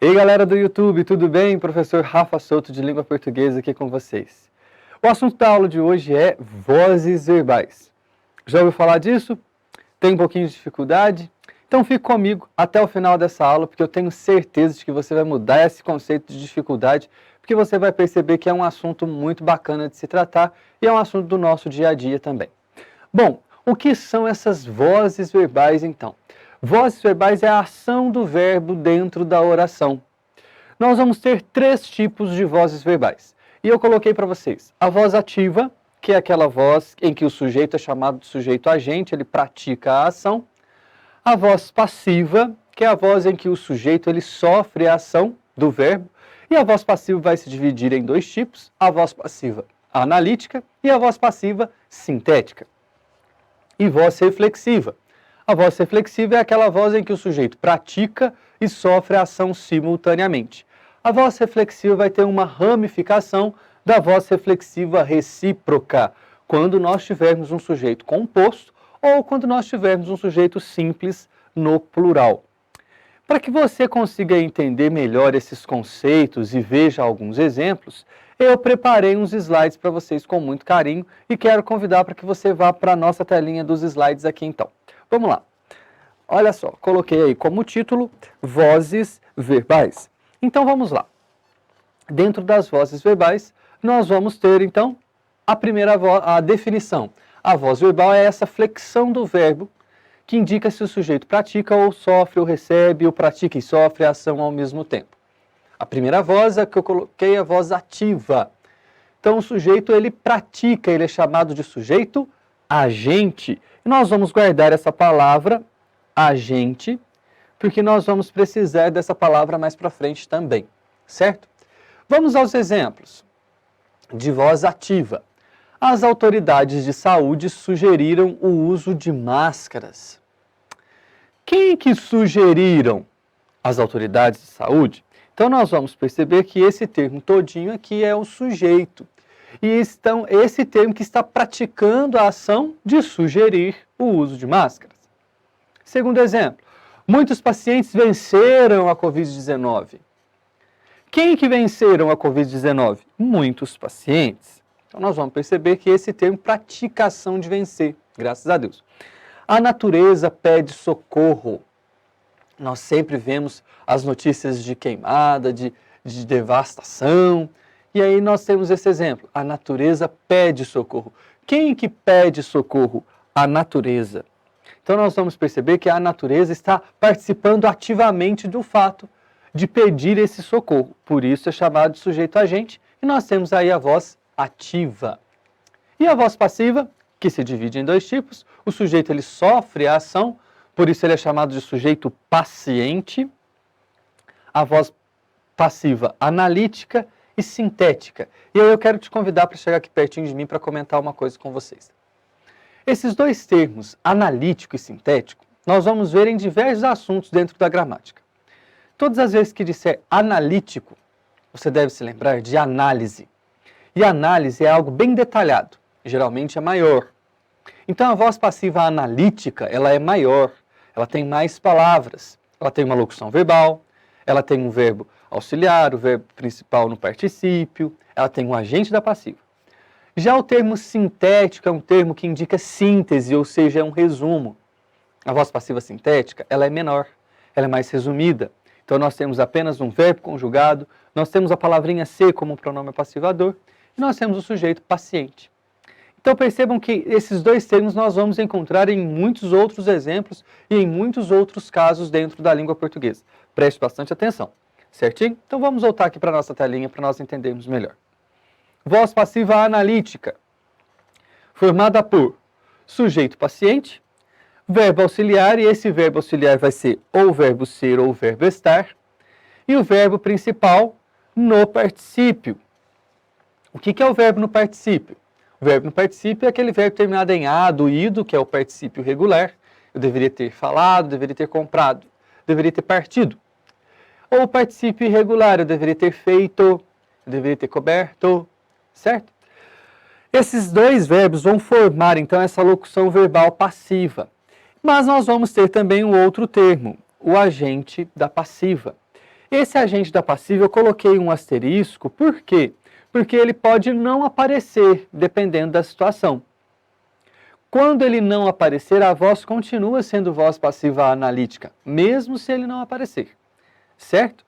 Ei galera do YouTube, tudo bem? Professor Rafa Souto de Língua Portuguesa aqui com vocês. O assunto da aula de hoje é vozes verbais. Já ouviu falar disso? Tem um pouquinho de dificuldade? Então fique comigo até o final dessa aula, porque eu tenho certeza de que você vai mudar esse conceito de dificuldade, porque você vai perceber que é um assunto muito bacana de se tratar e é um assunto do nosso dia a dia também. Bom, o que são essas vozes verbais então? Vozes verbais é a ação do verbo dentro da oração. Nós vamos ter 3 tipos de vozes verbais. E eu coloquei para vocês a voz ativa, que é aquela voz em que o sujeito é chamado de sujeito agente, ele pratica a ação. A voz passiva, que é a voz em que o sujeito ele sofre a ação do verbo. E a voz passiva vai se dividir em 2 tipos, a voz passiva analítica e a voz passiva sintética. E voz reflexiva. A voz reflexiva é aquela voz em que o sujeito pratica e sofre a ação simultaneamente. A voz reflexiva vai ter uma ramificação da voz reflexiva recíproca, quando nós tivermos um sujeito composto ou quando nós tivermos um sujeito simples no plural. Para que você consiga entender melhor esses conceitos e veja alguns exemplos, eu preparei uns slides para vocês com muito carinho e quero convidar para que você vá para a nossa telinha dos slides aqui então. Vamos lá. Olha só, coloquei aí como título vozes verbais. Então vamos lá. Dentro das vozes verbais, nós vamos ter então a primeira a definição. A voz verbal é essa flexão do verbo que indica se o sujeito pratica ou sofre ou recebe, ou pratica e sofre a ação ao mesmo tempo. A primeira voz é que eu coloquei a voz ativa. Então o sujeito ele pratica, ele é chamado de sujeito agente. E nós vamos guardar essa palavra agente, porque nós vamos precisar dessa palavra mais para frente também, certo? Vamos aos exemplos de voz ativa. As autoridades de saúde sugeriram o uso de máscaras. Quem que sugeriram? As autoridades de saúde? Então nós vamos perceber que esse termo todinho aqui é o sujeito. E esse termo que está praticando a ação de sugerir o uso de máscaras. Segundo exemplo, muitos pacientes venceram a Covid-19. Quem que venceram a Covid-19? Muitos pacientes. Então nós vamos perceber que esse termo pratica a ação de vencer, graças a Deus. A natureza pede socorro. Nós sempre vemos as notícias de queimada, de devastação. E aí nós temos esse exemplo. A natureza pede socorro. Quem que pede socorro? A natureza. Então nós vamos perceber que a natureza está participando ativamente do fato de pedir esse socorro. Por isso é chamado de sujeito agente. E nós temos aí a voz ativa. E a voz passiva, que se divide em 2 tipos. O sujeito ele sofre a ação, por isso ele é chamado de sujeito paciente. A voz passiva analítica e sintética. E aí eu quero te convidar para chegar aqui pertinho de mim para comentar uma coisa com vocês. Esses 2 termos, analítico e sintético, nós vamos ver em diversos assuntos dentro da gramática. Todas as vezes que disser analítico, você deve se lembrar de análise. E análise é algo bem detalhado, geralmente é maior. Então a voz passiva analítica, ela é maior, ela tem mais palavras, ela tem uma locução verbal, ela tem um verbo auxiliar, o verbo principal no particípio, ela tem um agente da passiva. Já o termo sintético é um termo que indica síntese, ou seja, é um resumo. A voz passiva sintética, ela é menor, ela é mais resumida. Então nós temos apenas um verbo conjugado, nós temos a palavrinha ser como pronome passivador, e nós temos o sujeito paciente. Então percebam que esses 2 termos nós vamos encontrar em muitos outros exemplos e em muitos outros casos dentro da língua portuguesa. Preste bastante atenção, certinho? Então vamos voltar aqui para a nossa telinha para nós entendermos melhor. Voz passiva analítica, formada por sujeito paciente, verbo auxiliar, e esse verbo auxiliar vai ser ou o verbo ser ou o verbo estar, e o verbo principal no particípio. O que é o verbo no particípio? O verbo no particípio é aquele verbo terminado em ado, ido, que é o particípio regular. Eu deveria ter falado, deveria ter comprado, deveria ter partido. Ou o particípio irregular, eu deveria ter feito, eu deveria ter coberto, certo? Esses 2 verbos vão formar, então, essa locução verbal passiva. Mas nós vamos ter também um outro termo, o agente da passiva. Esse agente da passiva eu coloquei um asterisco, por quê? Porque ele pode não aparecer, dependendo da situação. Quando ele não aparecer, a voz continua sendo voz passiva analítica, mesmo se ele não aparecer, certo?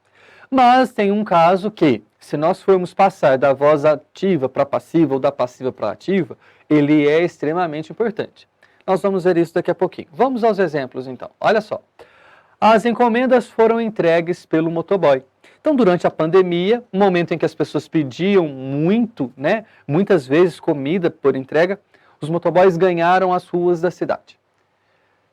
Mas tem um caso que, se nós formos passar da voz ativa para passiva ou da passiva para ativa, ele é extremamente importante. Nós vamos ver isso daqui a pouquinho. Vamos aos exemplos então. Olha só. As encomendas foram entregues pelo motoboy. Então, durante a pandemia, um momento em que as pessoas pediam muito, muitas vezes comida por entrega, os motoboys ganharam as ruas da cidade.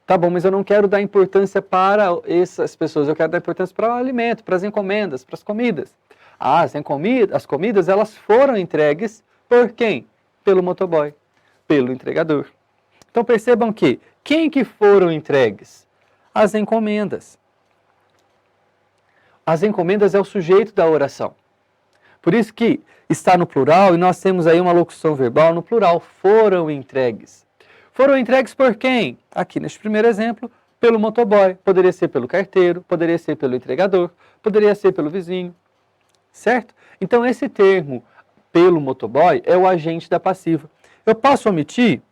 Tá bom, mas eu não quero dar importância para essas pessoas, eu quero dar importância para o alimento, para as encomendas, para as comidas. As comidas, elas foram entregues por quem? Pelo motoboy, pelo entregador. Então percebam que, quem que foram entregues? As encomendas. As encomendas é o sujeito da oração. Por isso que está no plural e nós temos aí uma locução verbal no plural, foram entregues. Foram entregues por quem? Aqui neste primeiro exemplo, pelo motoboy. Poderia ser pelo carteiro, poderia ser pelo entregador, poderia ser pelo vizinho, certo? Então esse termo, pelo motoboy, é o agente da passiva. Eu posso omitir?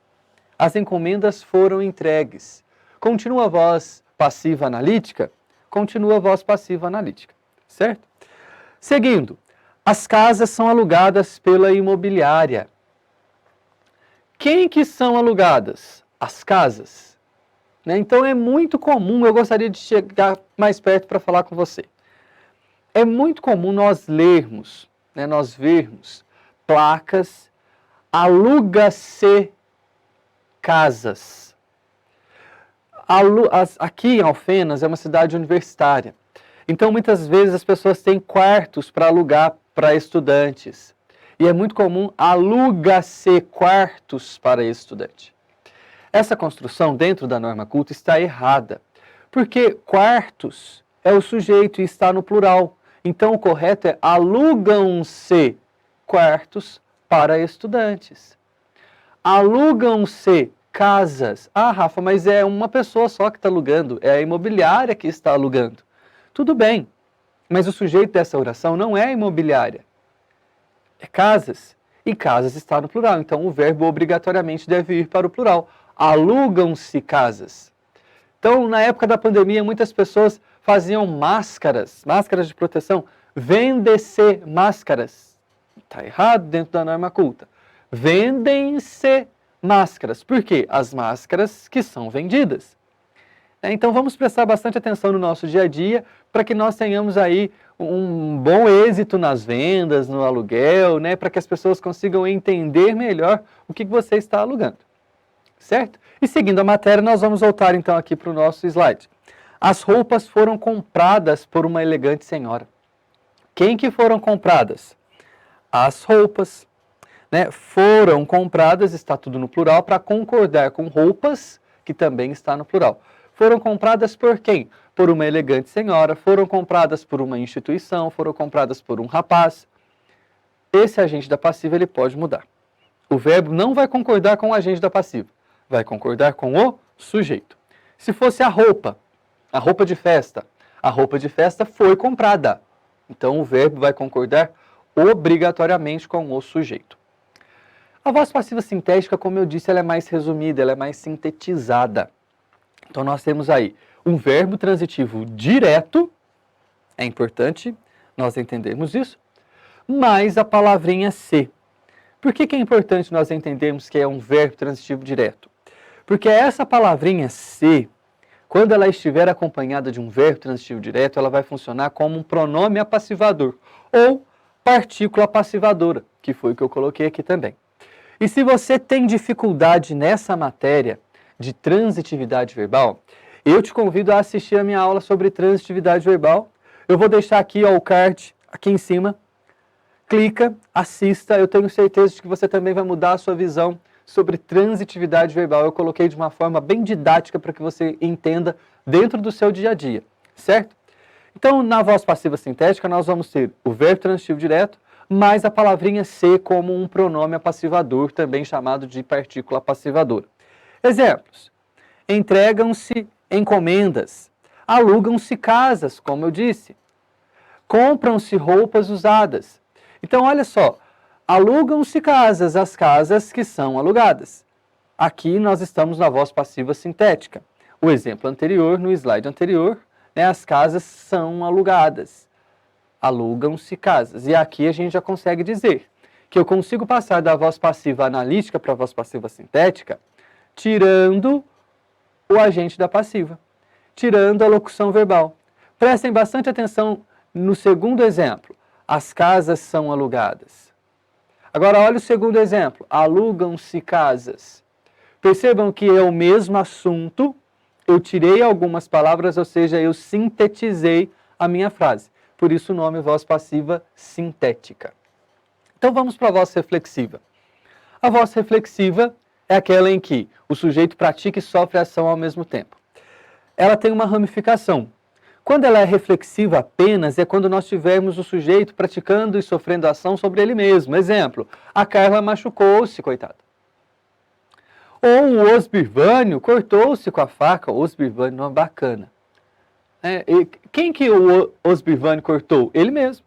As encomendas foram entregues. Continua a voz passiva analítica? Continua a voz passiva analítica, certo? Seguindo, as casas são alugadas pela imobiliária. Quem que são alugadas? As casas. Então é muito comum, eu gostaria de chegar mais perto para falar com você. É muito comum nós lermos, nós vermos placas, aluga-se casas. Aqui em Alfenas é uma cidade universitária. Então muitas vezes as pessoas têm quartos para alugar para estudantes. E é muito comum aluga-se quartos para estudante. Essa construção dentro da norma culta está errada, porque quartos é o sujeito e está no plural. Então o correto é alugam-se quartos para estudantes. Alugam-se casas. Ah, Rafa, mas é uma pessoa só que está alugando, é a imobiliária que está alugando. Tudo bem, mas o sujeito dessa oração não é a imobiliária. É casas, e casas está no plural, então o verbo obrigatoriamente deve ir para o plural. Alugam-se casas. Então, na época da pandemia, muitas pessoas faziam máscaras de proteção. Vende-se máscaras. Está errado dentro da norma culta. Vendem-se máscaras. Por quê? As máscaras que são vendidas. Então vamos prestar bastante atenção no nosso dia a dia para que nós tenhamos aí um bom êxito nas vendas, no aluguel, para que as pessoas consigam entender melhor o que você está alugando, certo? E seguindo a matéria, nós vamos voltar então aqui para o nosso slide. As roupas foram compradas por uma elegante senhora. Quem que foram compradas? As roupas, foram compradas, está tudo no plural, para concordar com roupas, que também está no plural. Foram compradas por quem? Por uma elegante senhora, foram compradas por uma instituição, foram compradas por um rapaz. Esse agente da passiva ele pode mudar. O verbo não vai concordar com o agente da passiva, vai concordar com o sujeito. Se fosse a roupa de festa, a roupa de festa foi comprada. Então o verbo vai concordar obrigatoriamente com o sujeito. A voz passiva sintética, como eu disse, ela é mais resumida, ela é mais sintetizada. Então nós temos aí um verbo transitivo direto, é importante nós entendermos isso, mais a palavrinha se. Por que é importante nós entendermos que é um verbo transitivo direto? Porque essa palavrinha se, quando ela estiver acompanhada de um verbo transitivo direto, ela vai funcionar como um pronome apassivador, ou partícula passivadora, que foi o que eu coloquei aqui também. E se você tem dificuldade nessa matéria de transitividade verbal, eu te convido a assistir a minha aula sobre transitividade verbal. Eu vou deixar aqui o card, aqui em cima. Clica, assista, eu tenho certeza de que você também vai mudar a sua visão sobre transitividade verbal. Eu coloquei de uma forma bem didática para que você entenda dentro do seu dia a dia, certo? Então, na voz passiva sintética, nós vamos ter o verbo transitivo direto, mais a palavrinha se como um pronome apassivador, também chamado de partícula passivadora. Exemplos. Entregam-se encomendas, alugam-se casas, como eu disse. Compram-se roupas usadas. Então, olha só, alugam-se casas, as casas que são alugadas. Aqui nós estamos na voz passiva sintética. O exemplo anterior, no slide anterior, as casas são alugadas. Alugam-se casas. E aqui a gente já consegue dizer que eu consigo passar da voz passiva analítica para a voz passiva sintética, tirando o agente da passiva, tirando a locução verbal. Prestem bastante atenção no segundo exemplo. As casas são alugadas. Agora, olha o segundo exemplo. Alugam-se casas. Percebam que é o mesmo assunto, eu tirei algumas palavras, ou seja, eu sintetizei a minha frase. Por isso o nome voz passiva sintética. Então vamos para a voz reflexiva. A voz reflexiva é aquela em que o sujeito pratica e sofre ação ao mesmo tempo. Ela tem uma ramificação. Quando ela é reflexiva apenas, é quando nós tivermos o sujeito praticando e sofrendo ação sobre ele mesmo. Exemplo, a Carla machucou-se, coitada. Ou o Osbirvânio cortou-se com a faca. Osbirvânio, nome bacana. Quem que o Osbirvânio cortou? Ele mesmo.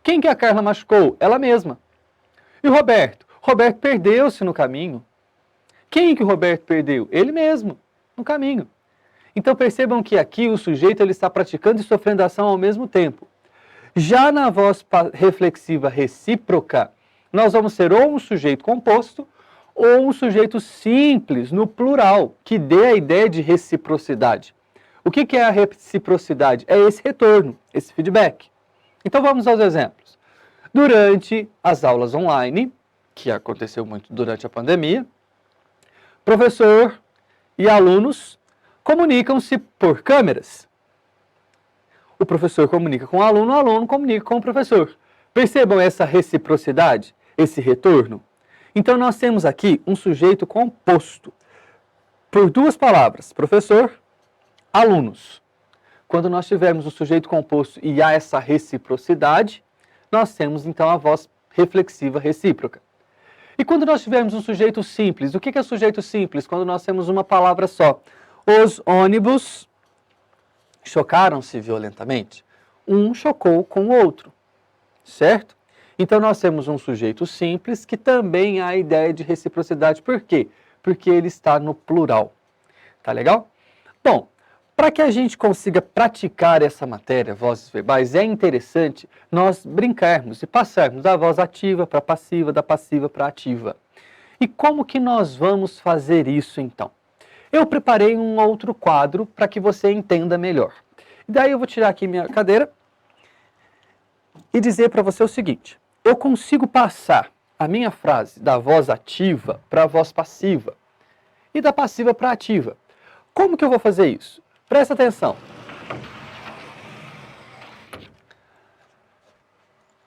Quem que a Carla machucou? Ela mesma. E o Roberto? Roberto perdeu-se no caminho. Quem que o Roberto perdeu? Ele mesmo, no caminho. Então percebam que aqui o sujeito ele está praticando e sofrendo ação ao mesmo tempo. Já na voz reflexiva recíproca, nós vamos ter ou um sujeito composto ou um sujeito simples, no plural, que dê a ideia de reciprocidade. O que é a reciprocidade? É esse retorno, esse feedback. Então vamos aos exemplos. Durante as aulas online, que aconteceu muito durante a pandemia, professor e alunos comunicam-se por câmeras. O professor comunica com o aluno comunica com o professor. Percebam essa reciprocidade, esse retorno? Então nós temos aqui um sujeito composto por duas palavras, professor, alunos. Quando nós tivermos o sujeito composto e há essa reciprocidade, nós temos então a voz reflexiva recíproca. E quando nós tivermos um sujeito simples, o que é sujeito simples? Quando nós temos uma palavra só. Os ônibus chocaram-se violentamente. Um chocou com o outro, certo? Então nós temos um sujeito simples que também há a ideia de reciprocidade. Por quê? Porque ele está no plural. Tá legal? Bom, para que a gente consiga praticar essa matéria, vozes verbais, é interessante nós brincarmos e passarmos da voz ativa para passiva, da passiva para ativa. E como que nós vamos fazer isso então? Eu preparei um outro quadro para que você entenda melhor. E daí eu vou tirar aqui minha cadeira e dizer para você o seguinte. Eu consigo passar a minha frase da voz ativa para a voz passiva e da passiva para ativa. Como que eu vou fazer isso? Presta atenção.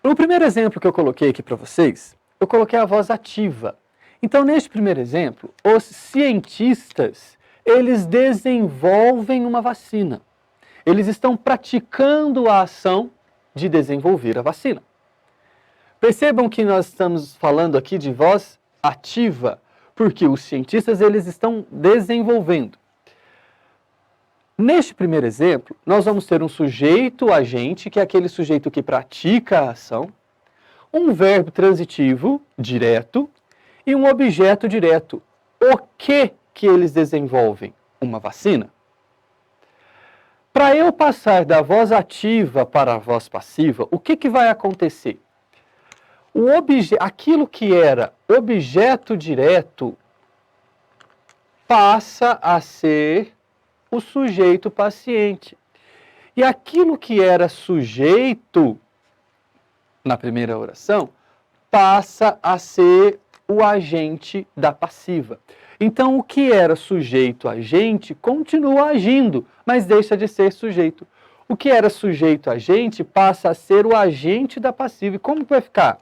No primeiro exemplo que eu coloquei aqui para vocês, eu coloquei a voz ativa. Então, neste primeiro exemplo, os cientistas, eles desenvolvem uma vacina. Eles estão praticando a ação de desenvolver a vacina. Percebam que nós estamos falando aqui de voz ativa, porque os cientistas eles estão desenvolvendo. Neste primeiro exemplo, nós vamos ter um sujeito agente, que é aquele sujeito que pratica a ação, um verbo transitivo direto e um objeto direto. O que eles desenvolvem? Uma vacina. Para eu passar da voz ativa para a voz passiva, o que vai acontecer? Aquilo que era objeto direto passa a ser o sujeito paciente. E aquilo que era sujeito na primeira oração passa a ser o agente da passiva. Então, o que era sujeito agente continua agindo, mas deixa de ser sujeito. O que era sujeito agente passa a ser o agente da passiva. E como vai ficar?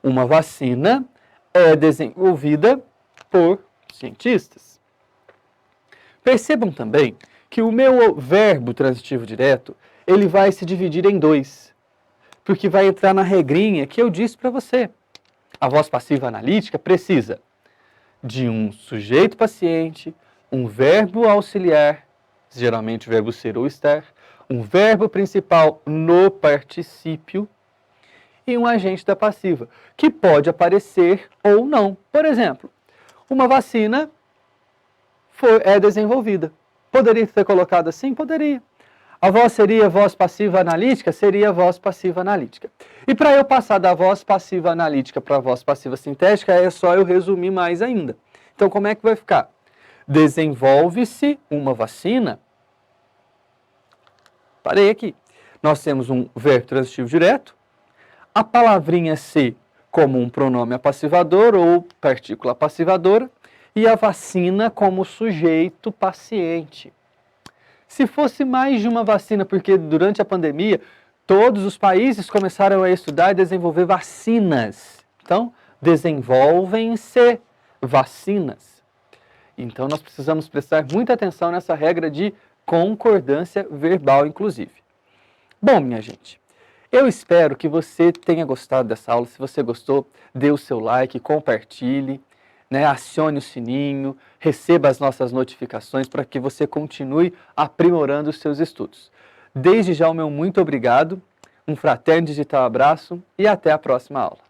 Uma vacina é desenvolvida por cientistas. Percebam também que o meu verbo transitivo direto, ele vai se dividir em dois, porque vai entrar na regrinha que eu disse para você. A voz passiva analítica precisa de um sujeito paciente, um verbo auxiliar, geralmente o verbo ser ou estar, um verbo principal no particípio e um agente da passiva, que pode aparecer ou não. Por exemplo, uma vacina é desenvolvida. Poderia ser colocado assim? Poderia. A voz seria voz passiva analítica? Seria voz passiva analítica. E para eu passar da voz passiva analítica para a voz passiva sintética, é só eu resumir mais ainda. Então, como é que vai ficar? Desenvolve-se uma vacina. Parei aqui. Nós temos um verbo transitivo direto, a palavrinha se como um pronome apassivador ou partícula passivadora, e a vacina como sujeito paciente. Se fosse mais de uma vacina, porque durante a pandemia todos os países começaram a estudar e desenvolver vacinas. Então, desenvolvem-se vacinas. Então, nós precisamos prestar muita atenção nessa regra de concordância verbal, inclusive. Bom, minha gente, eu espero que você tenha gostado dessa aula. Se você gostou, dê o seu like, compartilhe, acione o sininho, receba as nossas notificações para que você continue aprimorando os seus estudos. Desde já o meu muito obrigado, um fraterno digital abraço e até a próxima aula.